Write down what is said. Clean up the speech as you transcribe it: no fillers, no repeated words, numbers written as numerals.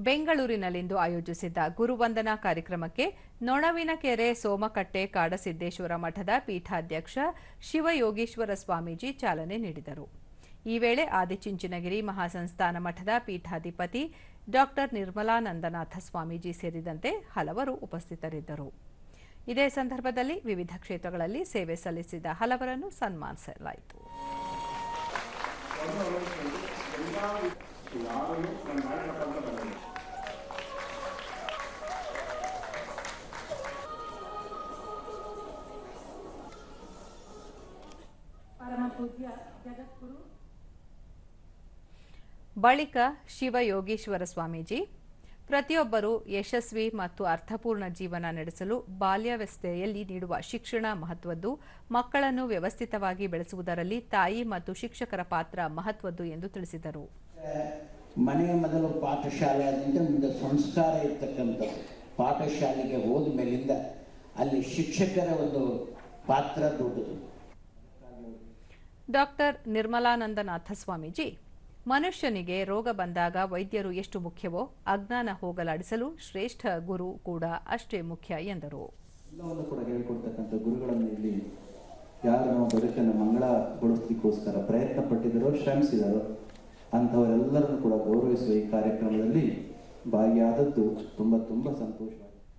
ಬೆಂಗಳೂರಿನಲ್ಲಿಂದು ಆಯೋಜಿಸಿದ್ದ ಗುರುವಂದನಾ ಕಾರ್ಯಕ್ರಮಕ್ಕೆ ನೊಣವಿನಕೆರೆ ಸೋಮಕಟ್ಟೆ ಕಾಡಸಿದ್ದೇಶ್ವರ ಮಠದ ಪೀಠಾಧ್ಯಕ್ಷ ಶಿವಯೋಗೀಶ್ವರ ಸ್ವಾಮೀಜಿ ಚಾಲನೆ ನೀಡಿದರು. ಈ ವೇಳೆ ಆದಿಚುಂಚನಗಿರಿ ಮಹಾಸಂಸ್ಥಾನ ಮಠದ ಪೀಠಾಧಿಪತಿ ಡಾ ನಿರ್ಮಲಾನಂದನಾಥ ಸ್ವಾಮೀಜಿ ಸೇರಿದಂತೆ ಹಲವರು ಉಪಸ್ಥಿತರಿದ್ದರು. ಇದೇ ಸಂದರ್ಭದಲ್ಲಿ ವಿವಿಧ ಕ್ಷೇತ್ರಗಳಲ್ಲಿ ಸೇವೆ ಸಲ್ಲಿಸಿದ ಹಲವರನ್ನು ಸನ್ಮಾನಿಸಲಾಯಿತು. ಬಳಿಕ ಶಿವಯೋಗೀಶ್ವರ ಸ್ವಾಮೀಜಿ ಪ್ರತಿಯೊಬ್ಬರೂ ಯಶಸ್ವಿ ಮತ್ತು ಅರ್ಥಪೂರ್ಣ ಜೀವನ ನಡೆಸಲು ಬಾಲ್ಯಾವಸ್ಥೆಯಲ್ಲಿ ನೀಡುವ ಶಿಕ್ಷಣ ಮಹತ್ವದ್ದು, ಮಕ್ಕಳನ್ನು ವ್ಯವಸ್ಥಿತವಾಗಿ ಬೆಳೆಸುವುದರಲ್ಲಿ ತಾಯಿ ಮತ್ತು ಶಿಕ್ಷಕರ ಪಾತ್ರ ಮಹತ್ವದ್ದು ಎಂದು ತಿಳಿಸಿದರು. ಮನೆಯ ಮೊದಲು ಪಾಠಶಾಲೆ ಆದಂತೆ ಮುಂದೆ ಸಂಸ್ಕಾರ ಇರತಕ್ಕಂಥದ್ದು. ಪಾಠಶಾಲೆಗೆ ಹೋದ ಮೇಲಿಂದ ಅಲ್ಲಿ ಶಿಕ್ಷಕರ ಒಂದು ಪಾತ್ರ ದೊಡ್ಡದು. ಡಾಕ್ಟರ್ ನಿರ್ಮಲಾನಂದನಾಥ ಸ್ವಾಮೀಜಿ ಮನುಷ್ಯನಿಗೆ ರೋಗ ಬಂದಾಗ ವೈದ್ಯರು ಎಷ್ಟು ಮುಖ್ಯವೋ ಅಜ್ಞಾನ ಹೋಗಲಾಡಿಸಲು ಶ್ರೇಷ್ಠ ಗುರು ಕೂಡ ಅಷ್ಟೇ ಮುಖ್ಯ ಎಂದರು. ಎಲ್ಲವನ್ನು ಕೂಡ ಹೇಳಿಕೊಡ್ತಕ್ಕಂಥ ಗುರುಗಳನ್ನು ಇಲ್ಲಿ ಯಾರು ನಾವು ಬದುಕನ್ನು ಮಂಗಳಗೊಳಿಸಲಿಕ್ಕೋಸ್ಕರ ಪ್ರಯತ್ನ ಪಟ್ಟಿದ್ದಾರೋ, ಶ್ರಮಿಸಿದಾರೋ ಅಂಥವರೆಲ್ಲರನ್ನು ಕೂಡ ಗೌರವಿಸುವ ಈ ಕಾರ್ಯಕ್ರಮದಲ್ಲಿ ಭಾಗಿಯಾದದ್ದು ತುಂಬ ಸಂತೋಷ.